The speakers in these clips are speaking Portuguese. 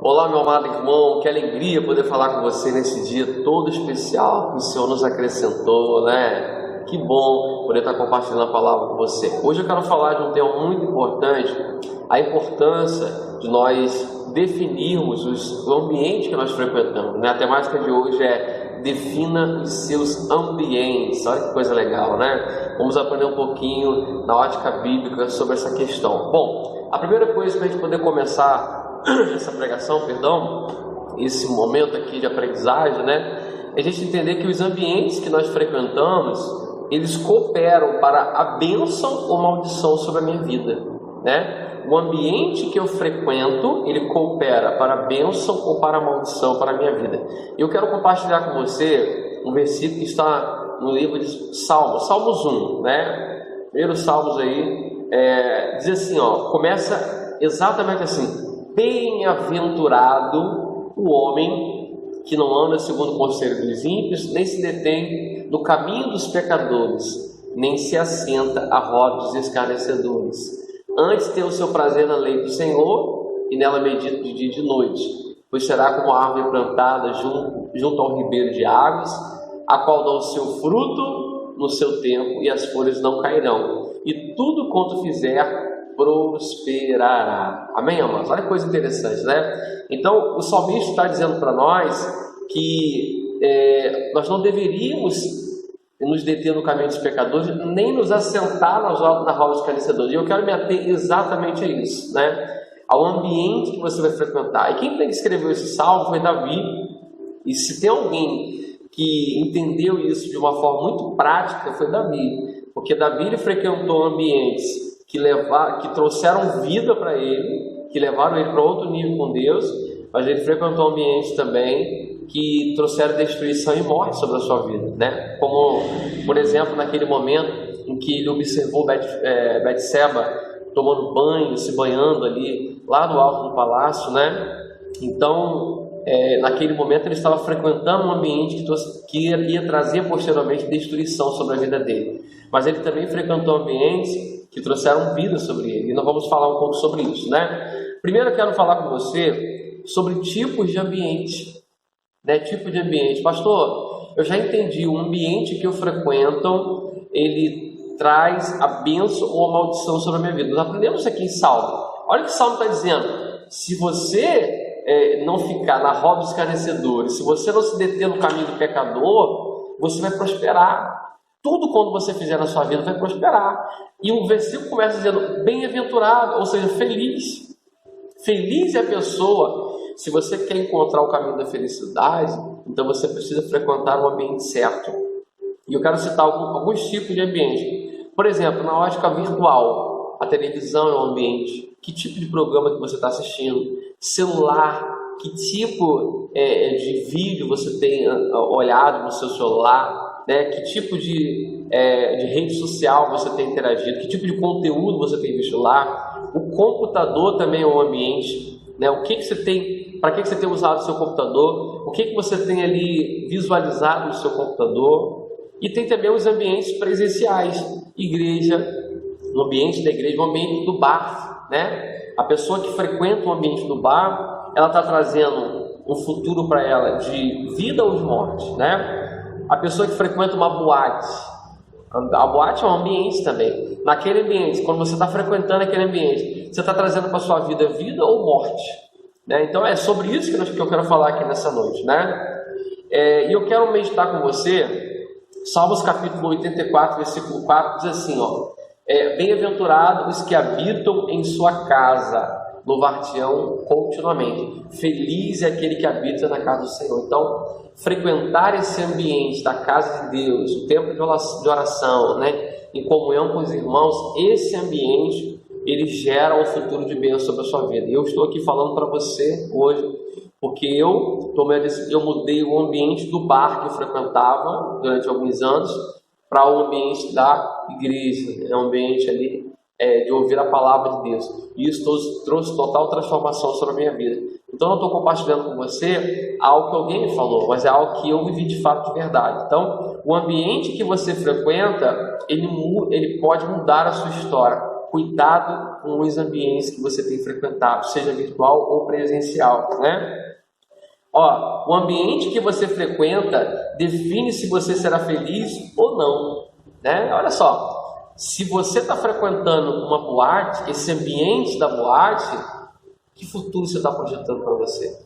Olá, meu amado irmão, que alegria poder falar com você nesse dia todo especial que o Senhor nos acrescentou, né? Que bom poder estar compartilhando a palavra com você. Hoje eu quero falar de um tema muito importante, a importância de nós definirmos o ambiente que nós frequentamos, né? A temática de hoje é defina os seus ambientes. Olha que coisa legal, né? Vamos aprender um pouquinho na ótica bíblica sobre essa questão. Bom, a primeira coisa para a gente poder começar essa pregação, esse momento aqui de aprendizagem, né? É a gente entender que os ambientes que nós frequentamos, eles cooperam para a bênção ou maldição sobre a minha vida, né? O ambiente que eu frequento, ele coopera para a bênção ou para a maldição para a minha vida. Eu quero compartilhar com você um versículo que está no livro de Salmos, Salmos 1, né? Primeiro Salmos aí, diz assim, ó, começa exatamente assim: bem-aventurado o homem que não anda segundo o conselho dos ímpios, nem se detém no caminho dos pecadores, nem se assenta à roda dos escarnecedores. Antes tem o seu prazer na lei do Senhor, e nela medita de dia e de noite, pois será como a árvore plantada junto ao ribeiro de águas, a qual dá o seu fruto no seu tempo, e as folhas não cairão, e tudo quanto fizer prosperará. Amém, amados? Olha que coisa interessante, né? Então, o salmista está dizendo para nós que nós não deveríamos nos deter no caminho dos pecadores, nem nos assentar na roda dos escarnecedores. E eu quero me ater exatamente a isso, né? Ao ambiente que você vai frequentar. E quem tem que escrever esse salmo foi Davi. E se tem alguém que entendeu isso de uma forma muito prática, foi Davi. Porque Davi ele frequentou ambientes que trouxeram vida para ele, que levaram ele para outro nível com Deus, mas ele frequentou ambientes também que trouxeram destruição e morte sobre a sua vida, né? Como, por exemplo, naquele momento em que ele observou Betseba tomando banho, se banhando ali, lá no alto do palácio, né? Então, naquele momento ele estava frequentando um ambiente que ia trazer posteriormente destruição sobre a vida dele. Mas ele também frequentou ambientes que trouxeram vida sobre ele, e nós vamos falar um pouco sobre isso, né? Primeiro eu quero falar com você sobre tipos de ambiente, né? Tipo de ambiente. Pastor, eu já entendi, o ambiente que eu frequento, ele traz a bênção ou a maldição sobre a minha vida. Nós aprendemos isso aqui em Salmo. Olha o que o Salmo está dizendo: se você não ficar na roda dos escarnecedores, se você não se deter no caminho do pecador, você vai prosperar. Tudo quando você fizer na sua vida vai prosperar. E o versículo começa dizendo bem-aventurado, ou seja, feliz. Feliz é a pessoa. Se você quer encontrar o caminho da felicidade, então você precisa frequentar o ambiente certo. E eu quero citar alguns tipos de ambiente. Por exemplo, na ótica virtual, a televisão é um ambiente. Que tipo de programa que você está assistindo? Celular, que tipo de vídeo você tem olhado no seu celular? Né? Que tipo de rede social você tem interagido, que tipo de conteúdo você tem visto lá. O computador também é um ambiente, né? O que você tem, para que você tem usado o seu computador, o que você tem ali visualizado no seu computador. E tem também os ambientes presenciais, igreja, o ambiente da igreja, o ambiente do bar, né? A pessoa que frequenta o ambiente do bar, ela está trazendo um futuro para ela de vida ou de morte, né? A pessoa que frequenta uma boate, a boate é um ambiente também. Naquele ambiente, quando você está frequentando aquele ambiente, você está trazendo para a sua vida ou morte, né? Então é sobre isso que eu quero falar aqui nessa noite, né? E eu quero meditar com você, Salmos capítulo 84, versículo 4, diz assim, ó: bem-aventurados os que habitam em sua casa, louvar-te-ão continuamente. Feliz é aquele que habita na casa do Senhor. Então, frequentar esse ambiente da casa de Deus, o tempo de oração, né, em comunhão com os irmãos, esse ambiente, ele gera um futuro de bênção sobre a sua vida. E eu estou aqui falando para você hoje, porque eu mudei o ambiente do bar que eu frequentava durante alguns anos para o ambiente da igreja, um ambiente ali de ouvir a palavra de Deus. E isso trouxe total transformação sobre a minha vida. Então, eu não estou compartilhando com você algo que alguém me falou, mas é algo que eu vivi de fato de verdade. Então, o ambiente que você frequenta, ele pode mudar a sua história. cuidado com os ambientes que você tem frequentado, seja virtual ou presencial, né? O ambiente que você frequenta define se você será feliz ou não, né? Olha só, se você está frequentando uma boate, esse ambiente da boate, que futuro você está projetando para você?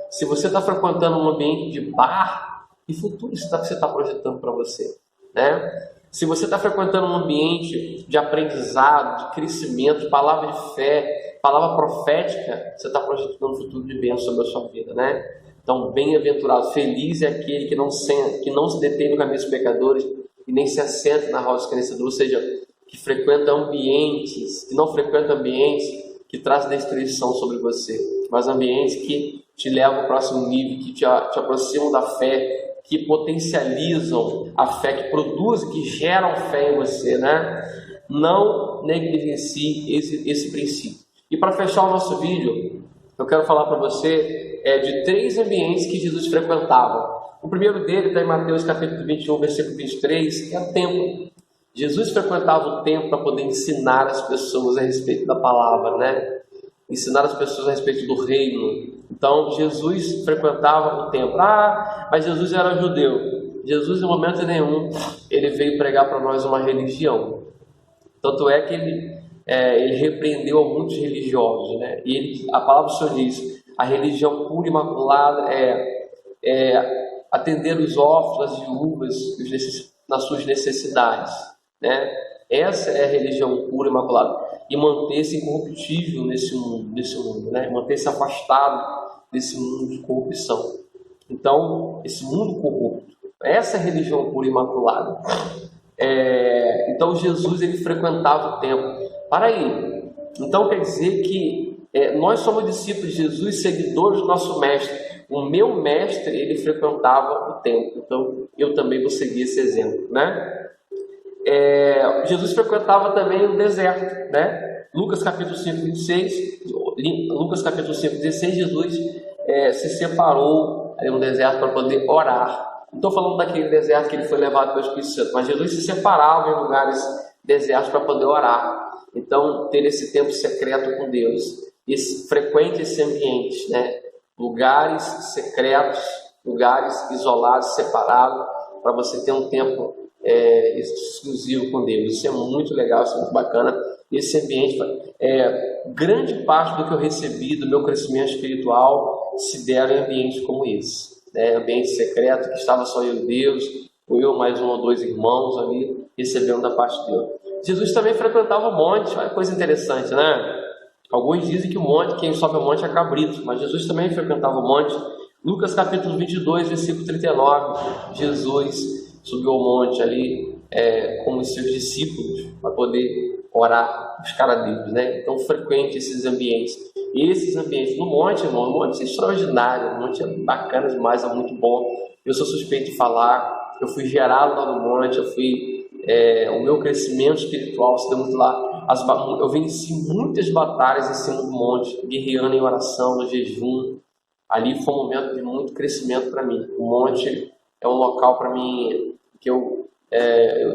Se você está frequentando um ambiente de bar, que futuro você está projetando para você, né? Se você está frequentando um ambiente de aprendizado, de crescimento, palavra de fé, palavra profética, você está projetando um futuro de bênção sobre a sua vida, né? Então, bem-aventurado, feliz é aquele que não se detém no caminho dos pecadores e nem se assenta na roda dos escarnecedores, ou seja, que frequenta ambientes, que não frequenta ambientes que trazem destruição sobre você, mas ambientes que te levam ao próximo nível, que te aproximam da fé, que potencializam a fé, que produzem, que geram fé em você, né? Não negligencie esse princípio. E para fechar o nosso vídeo, eu quero falar para você de 3 ambientes que Jesus frequentava. O primeiro dele está em Mateus capítulo 21, versículo 23, que é o templo. Jesus frequentava o templo para poder ensinar as pessoas a respeito da palavra, né? Ensinar as pessoas a respeito do reino. Então, Jesus frequentava o templo. Mas Jesus era judeu. Jesus, em momento nenhum, ele veio pregar para nós uma religião. Tanto é que ele repreendeu a muitos religiosos, né? E a palavra do Senhor diz: a religião pura e imaculada é atender os órfãos, as viúvas nas suas necessidades, né? Essa é a religião pura e imaculada. E manter-se incorruptível nesse mundo, né? Manter-se afastado desse mundo de corrupção. Então, esse mundo corrupto, essa é a religião pura e imaculada. Então, Jesus, ele frequentava o templo. Para aí, então quer dizer que nós somos discípulos de Jesus, seguidores do nosso mestre. O meu mestre, ele frequentava o templo. Então, eu também vou seguir esse exemplo, né? Jesus frequentava também o deserto, né? Lucas capítulo 5, 16, Lucas capítulo 5, 16, Jesus se separou no deserto para poder orar. Não estou falando daquele deserto que ele foi levado pelo Espírito Santo, mas Jesus se separava em lugares desertos para poder orar. Então, ter esse tempo secreto com Deus, frequente esse ambiente, né? Lugares secretos, lugares isolados, separados, para você ter um tempo exclusivo com Deus. Isso é muito legal, isso é muito bacana. Esse ambiente, grande parte do que eu recebi do meu crescimento espiritual se deram em ambientes como esse, né? Ambiente secreto, que estava só eu e Deus, ou eu mais 1 ou 2 irmãos ali, recebendo da parte de Deus. Jesus também frequentava o monte. Olha que coisa interessante, né? Alguns dizem que o monte, quem sobe o monte é cabrito, mas Jesus também frequentava o monte. Lucas capítulo 22, versículo 39, Jesus subiu ao monte ali com os seus discípulos para poder orar, buscar a Deus, né? Então, frequente esses ambientes. E esses ambientes no monte, irmão, o monte é extraordinário, o monte é bacana demais, é muito bom. Eu sou suspeito de falar, eu fui gerado lá no monte, o meu crescimento espiritual se deu muito lá. Eu venci muitas batalhas em cima do monte, guerreando em oração, no jejum. Ali foi um momento de muito crescimento para mim. O monte é um local para mim que eu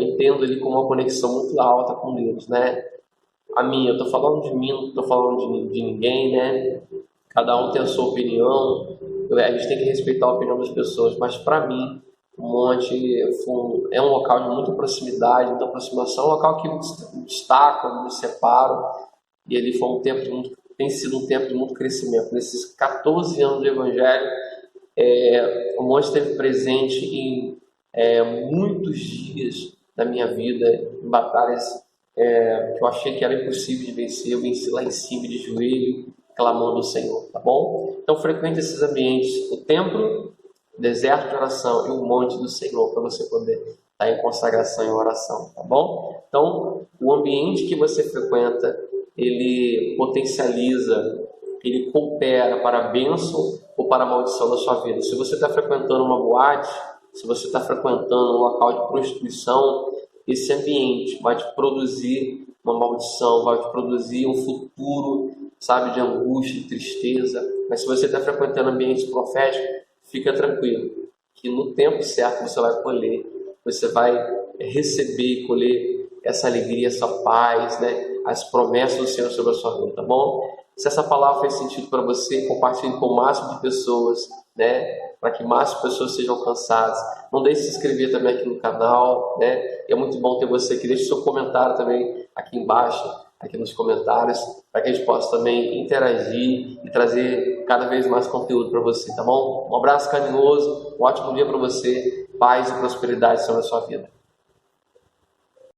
entendo ali como uma conexão muito alta com Deus, né? A minha, eu estou falando de mim, não estou falando de ninguém, né? Cada um tem a sua opinião, a gente tem que respeitar a opinião das pessoas, mas para mim, o monte é um local de muita proximidade, muita aproximação, um local que me destaca, me separa, e ele foi tem sido um tempo de muito crescimento. Nesses 14 anos de Evangelho, o monte esteve presente em muitos dias da minha vida, em batalhas que eu achei que era impossível de vencer. Eu venci lá em cima, de joelho, clamando ao Senhor, tá bom? Então, frequente esses ambientes, o templo, o deserto de oração e o monte do Senhor, para você poder estar em consagração e oração, tá bom? Então, o ambiente que você frequenta, ele potencializa, ele coopera para a bênção ou para a maldição da sua vida. Se você está frequentando uma boate, se você está frequentando um local de prostituição, esse ambiente vai te produzir uma maldição, vai te produzir um futuro, sabe, de angústia, de tristeza. Mas se você está frequentando ambientes proféticos, fica tranquilo, que no tempo certo você vai colher, você vai receber e colher essa alegria, essa paz, né? as promessas do Senhor sobre a sua vida, tá bom? Se essa palavra fez sentido para você, compartilhe com o máximo de pessoas, né? Para que mais pessoas sejam alcançadas. Não deixe de se inscrever também aqui no canal, né? É muito bom ter você aqui. Deixe seu comentário também aqui embaixo, aqui nos comentários, para que a gente possa também interagir e trazer cada vez mais conteúdo para você, tá bom? Um abraço carinhoso, um ótimo dia para você, paz e prosperidade sobre a sua vida.